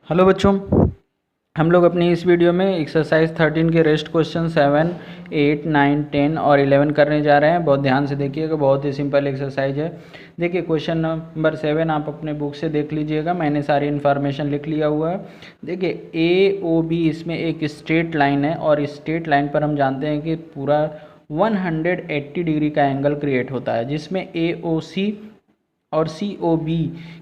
Hello बच्चों, हम लोग अपनी इस वीडियो में एक्सरसाइज 13 के रेस्ट क्वेश्चन 7, 8, 9, 10 और 11 करने जा रहे हैं। बहुत ध्यान से देखिएगा, बहुत ही सिंपल एक्सरसाइज है। देखिए क्वेश्चन नंबर 7 आप अपने बुक से देख लीजिएगा, मैंने सारी इन्फॉर्मेशन लिख लिया हुआ है। देखिए AOB इसमें एक स्ट्रेट लाइन है और इस स्ट्रेट लाइन पर हम जानते हैं कि पूरा 180 डिग्री का एंगल क्रिएट होता है, जिसमें AOC और COB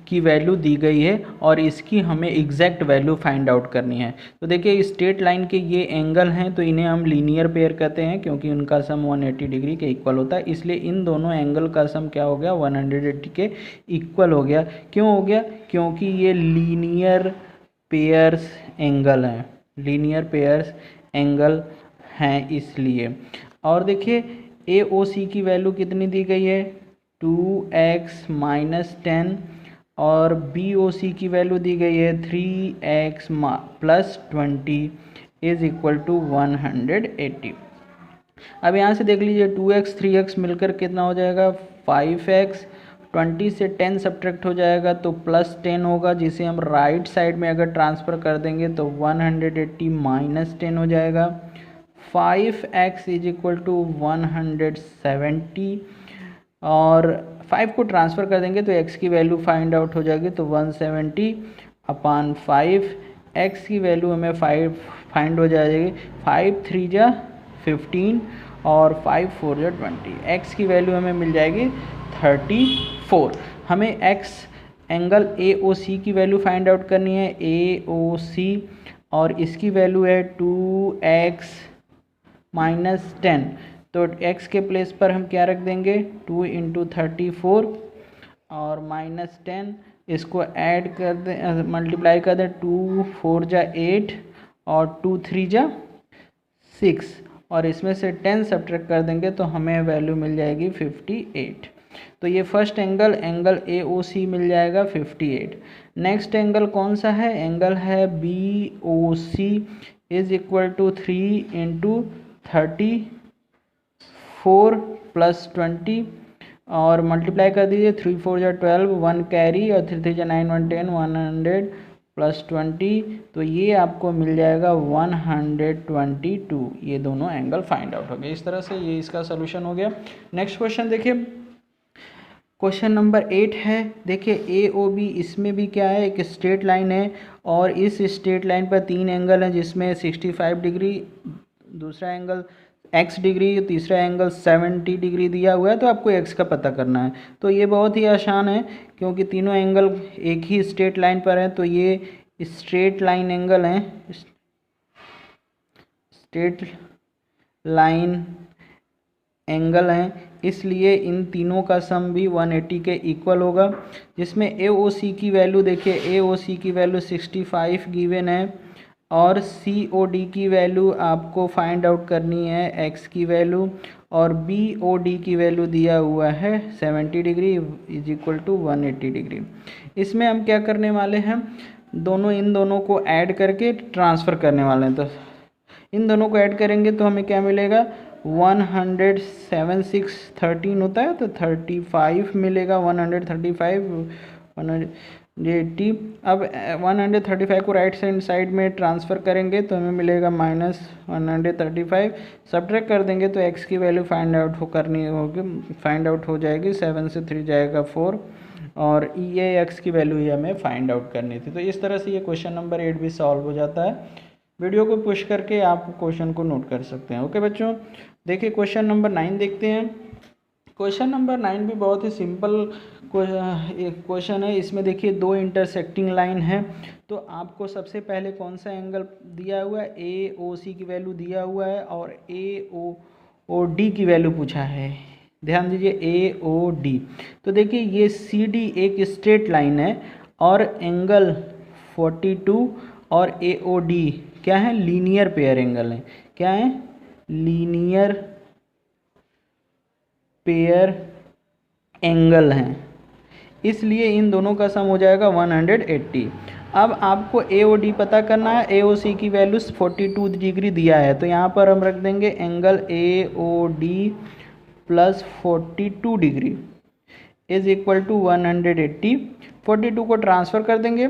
की वैल्यू दी गई है और इसकी हमें एग्जैक्ट वैल्यू फाइंड आउट करनी है। तो देखिए स्ट्रेट लाइन के ये एंगल हैं, तो इन्हें हम लीनियर पेयर कहते हैं क्योंकि उनका सम 180 डिग्री के इक्वल होता है। इसलिए इन दोनों एंगल का सम क्या हो गया, 180 के इक्वल हो गया। क्यों हो गया? क्योंकि ये लीनियर पेयर्स एंगल हैं, लीनियर पेयर्स एंगल हैं इसलिए। और देखिए AOC की वैल्यू कितनी दी गई है, 2x माइनस 10 और BOC की वैल्यू दी गई है 3x plus 20 is equal to 180। अब यहाँ से देख लीजिए 2x 3x मिलकर कितना हो जाएगा 5x, 20 से 10 सब्ट्रैक्ट हो जाएगा तो प्लस 10 होगा, जिसे हम राइट साइड में अगर ट्रांसफ़र कर देंगे तो 180 माइनस 10 हो जाएगा। 5x इज इक्वल टू 170 और 5 को ट्रांसफ़र कर देंगे तो x की वैल्यू फाइंड आउट हो जाएगी, तो 170 अपान 5, x की वैल्यू हमें 5 फाइंड हो जाएगी। 5 3 जा 15 और 5 4 जा 20, x की वैल्यू हमें मिल जाएगी 34। हमें x एंगल AOC की वैल्यू फाइंड आउट करनी है, AOC, और इसकी वैल्यू है 2x माइनस 10। तो x के प्लेस पर हम क्या रख देंगे, 2 इंटू 34 और माइनस 10, इसको ऐड कर दें, मल्टीप्लाई कर दें, 2 4 जा 8 और 2 3 जा 6 और इसमें से 10 सब्ट्रैक्ट कर देंगे तो हमें वैल्यू मिल जाएगी 58। तो ये फर्स्ट एंगल AOC मिल जाएगा 58। नेक्स्ट एंगल कौन सा है, एंगल है BOC is equal to 3 into 34 plus 20 और मल्टीप्लाई कर दीजिए, 3 4 जा 12, 1 कैरी और 3 3 जा 9 1 10, 100 प्लस 20, तो ये आपको मिल जाएगा 122। ये दोनों एंगल फाइंड आउट हो गए। इस तरह से ये इसका सोल्यूशन हो गया। नेक्स्ट क्वेश्चन देखिए, क्वेश्चन नंबर 8 है। देखिए AOB, इसमें भी क्या है, एक स्ट्रेट लाइन है और इस स्ट्रेट लाइन पर 3 एंगल हैं, जिसमें 65 डिग्री, दूसरा एंगल x डिग्री, तीसरा एंगल 70 डिग्री दिया हुआ है। तो आपको x का पता करना है। तो ये बहुत ही आसान है क्योंकि तीनों एंगल एक ही स्ट्रेट लाइन पर है, तो ये स्ट्रेट लाइन एंगल हैं, स्ट्रेट लाइन एंगल हैं, इसलिए इन तीनों का सम भी 180 के इक्वल होगा। जिसमें AOC की वैल्यू देखिए, AOC की वैल्यू 65 गिवन है और COD की वैल्यू आपको फाइंड आउट करनी है x की वैल्यू, और BOD की वैल्यू दिया हुआ है 70 degree is equal to 180 degree. इसमें हम क्या करने वाले हैं, इन दोनों को ऐड करके ट्रांसफ़र करने वाले हैं। तो इन दोनों को ऐड करेंगे तो हमें क्या मिलेगा, 107 6 13 होता है तो 35 मिलेगा, 135 180। अब 135 को राइट साइड में ट्रांसफ़र करेंगे तो हमें मिलेगा माइनस 135, सब्ट्रैक्ट कर देंगे तो x की वैल्यू फाइंड आउट हो जाएगी। 7 से 3 जाएगा 4 और ये x की वैल्यू ही हमें फाइंड आउट करनी थी। तो इस तरह से ये क्वेश्चन नंबर 8 भी सॉल्व हो जाता है। वीडियो को पुश करके आप क्वेश्चन को नोट कर सकते हैं। ओके बच्चों, देखिए क्वेश्चन नंबर 9 देखते हैं। क्वेश्चन नंबर 9 भी बहुत ही सिंपल क्वेश्चन है। इसमें देखिए 2 इंटरसेक्टिंग लाइन है, तो आपको सबसे पहले कौन सा एंगल दिया हुआ है, AOC की वैल्यू दिया हुआ है और AOD की वैल्यू पूछा है। ध्यान दीजिए AOD, तो देखिए ये CD एक स्ट्रेट लाइन है और एंगल 42 और AOD क्या है, लीनियर पेयर एंगल है। क्या है, लीनियर पेयर एंगल हैं, इसलिए इन दोनों का सम हो जाएगा 180। अब आपको AOD पता करना है, AOC की वैल्यू 42 डिग्री दिया है, तो यहाँ पर हम रख देंगे angle AOD plus 42 degree is equal to 180। 42 को ट्रांसफ़र कर देंगे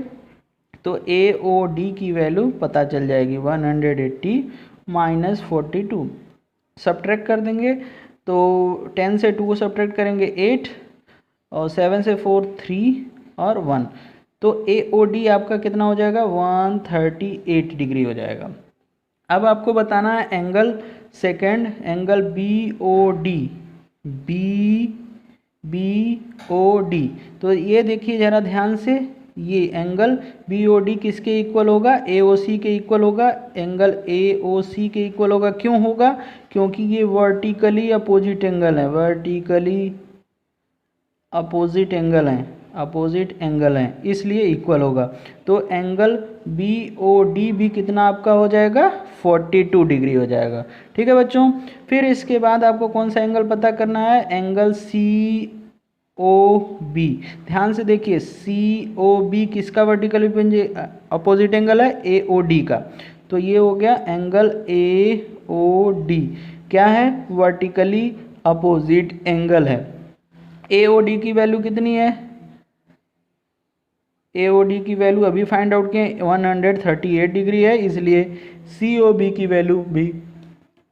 तो AOD की वैल्यू पता चल जाएगी 180 माइनस 42। सब्ट्रैक्ट कर देंगे तो 10 से 2 को सब्ट्रैक्ट करेंगे 8 और 7 से 4 3 और 1, तो AOD आपका कितना हो जाएगा 138 डिग्री हो जाएगा। अब आपको बताना है एंगल सेकंड, एंगल BOD। तो ये देखिए ज़रा ध्यान से, ये एंगल BOD किसके इक्वल होगा, AOC के इक्वल होगा। एंगल AOC के इक्वल होगा, क्यों होगा, क्योंकि ये वर्टिकली अपोजिट एंगल है, वर्टिकली अपोजिट एंगल है, इसलिए इक्वल होगा। तो एंगल BOD भी कितना आपका हो जाएगा 42 डिग्री हो जाएगा। ठीक है बच्चों, फिर इसके बाद आपको कौन सा एंगल पता करना है, एंगल COB। ध्यान से देखिए, COB किसका वर्टिकली अपोजिट एंगल है, AOD का। तो ये हो गया एंगल AOD, क्या है, वर्टिकली अपोजिट एंगल है। AOD की वैल्यू कितनी है, AOD की वैल्यू अभी फाइंड आउट किए 138 डिग्री है, इसलिए COB की वैल्यू भी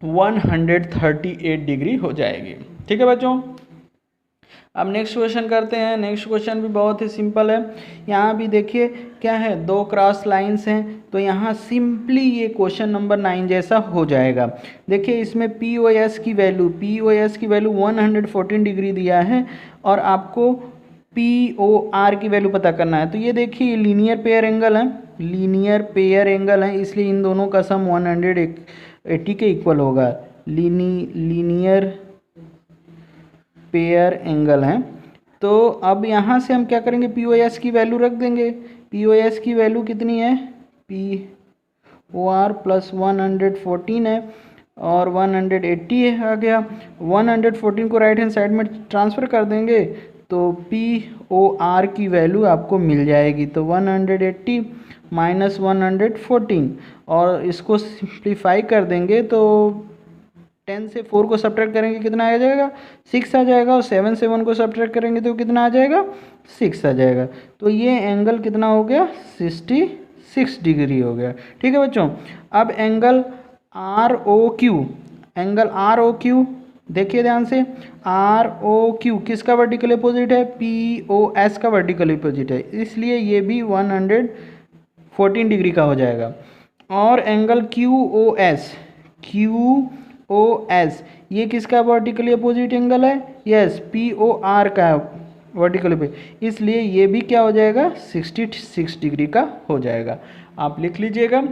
138 डिग्री हो जाएगी। ठीक है बच्चों, अब नेक्स्ट क्वेश्चन करते हैं। नेक्स्ट क्वेश्चन भी बहुत ही सिंपल है। यहाँ भी देखिए क्या है, 2 क्रॉस लाइंस हैं, तो यहाँ सिंपली ये क्वेश्चन नंबर 9 जैसा हो जाएगा। देखिए इसमें POS की वैल्यू 114 डिग्री दिया है और आपको POR की वैल्यू पता करना है। तो ये देखिए लीनियर पेयर एंगल है, इसलिए इन दोनों का सम 180 के इक्वल होगा। लीनियर पेयर एंगल है। तो अब यहाँ से हम क्या करेंगे, POS की वैल्यू रख देंगे। POS की वैल्यू कितनी है, POR प्लस 114 है और 180 है आ गया। 114 को राइट हैंड साइड में ट्रांसफ़र कर देंगे तो POR की वैल्यू आपको मिल जाएगी। तो 180 माइनस 114 और इसको सिंप्लीफाई कर देंगे तो 10 से 4 को सब्ट्रैक्ट करेंगे कितना आ जाएगा, 6 आ जाएगा। और 7 से 1 को सब्ट्रैक्ट करेंगे तो कितना आ जाएगा, 6 आ जाएगा। तो ये एंगल कितना हो गया, 66 डिग्री हो गया। ठीक है बच्चों, अब एंगल ROQ देखिए ध्यान से, ROQ किसका वर्टिकल अपोजिट है, POS का वर्टिकल अपोजिट है, इसलिए ये भी 114 डिग्री का हो जाएगा। और एंगल QOS ये किसका वर्टिकली अपोजिट एंगल है, यस POR का वर्टिकल अपोजिट, इसलिए ये भी क्या हो जाएगा 66 डिग्री का हो जाएगा। आप लिख लीजिएगा।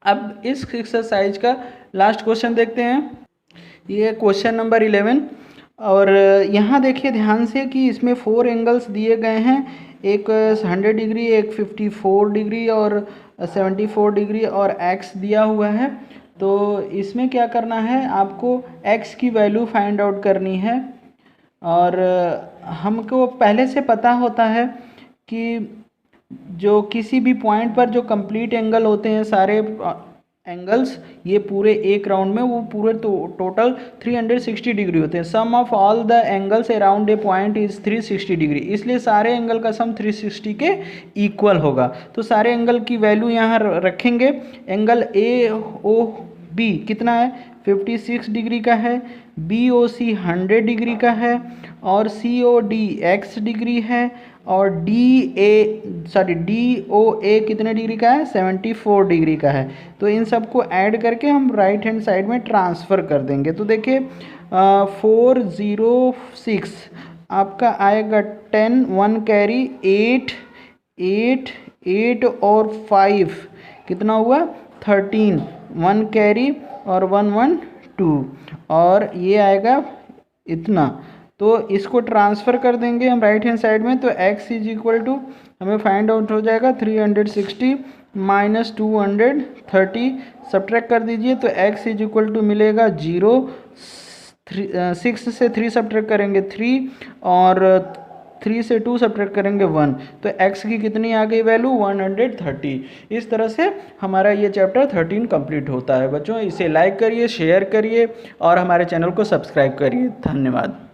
अब इस एक्सरसाइज का लास्ट क्वेश्चन देखते हैं, ये क्वेश्चन नंबर 11। और यहाँ देखिए ध्यान से कि इसमें 4 एंगल्स दिए गए हैं, एक 100 डिग्री, एक 54 डिग्री और 74 डिग्री और x दिया हुआ है। तो इसमें क्या करना है, आपको x की वैल्यू फाइंड आउट करनी है। और हमको पहले से पता होता है कि जो किसी भी पॉइंट पर जो कंप्लीट एंगल होते हैं, सारे एंगल्स ये पूरे एक राउंड में वो पूरे टोटल 360 डिग्री होते हैं। Sum of all the angles around a point is 360 degree, इसलिए सारे एंगल का सम 360 के इक्वल होगा। तो सारे एंगल की वैल्यू यहाँ रखेंगे। एंगल AOB कितना है, 56 डिग्री का है, BOC 100 डिग्री का है और COD x डिग्री है और DOA कितने डिग्री का है, 74 डिग्री का है। तो इन सब को ऐड करके हम राइट हैंड साइड में ट्रांसफ़र कर देंगे। तो देखिए 406 आपका आएगा 10, 1 कैरी 8 और 5 कितना हुआ 13, 1 कैरी और 1 2 और ये आएगा इतना। तो इसको ट्रांसफ़र कर देंगे हम राइट हैंड साइड में। तो x इज इक्वल टू हमें फाइंड आउट हो जाएगा 360 माइनस 230 सब्ट्रैक्ट कर दीजिए। तो x इज इक्वल टू मिलेगा 0, 6 से 3 सब्ट्रैक्ट करेंगे 3 और 3 से 2 सब्ट्रैक्ट करेंगे 1। तो x की कितनी आ गई वैल्यू 130। इस तरह से हमारा ये चैप्टर 13 कंप्लीट होता है। बच्चों इसे लाइक करिए, शेयर करिए और हमारे चैनल को सब्सक्राइब करिए। धन्यवाद।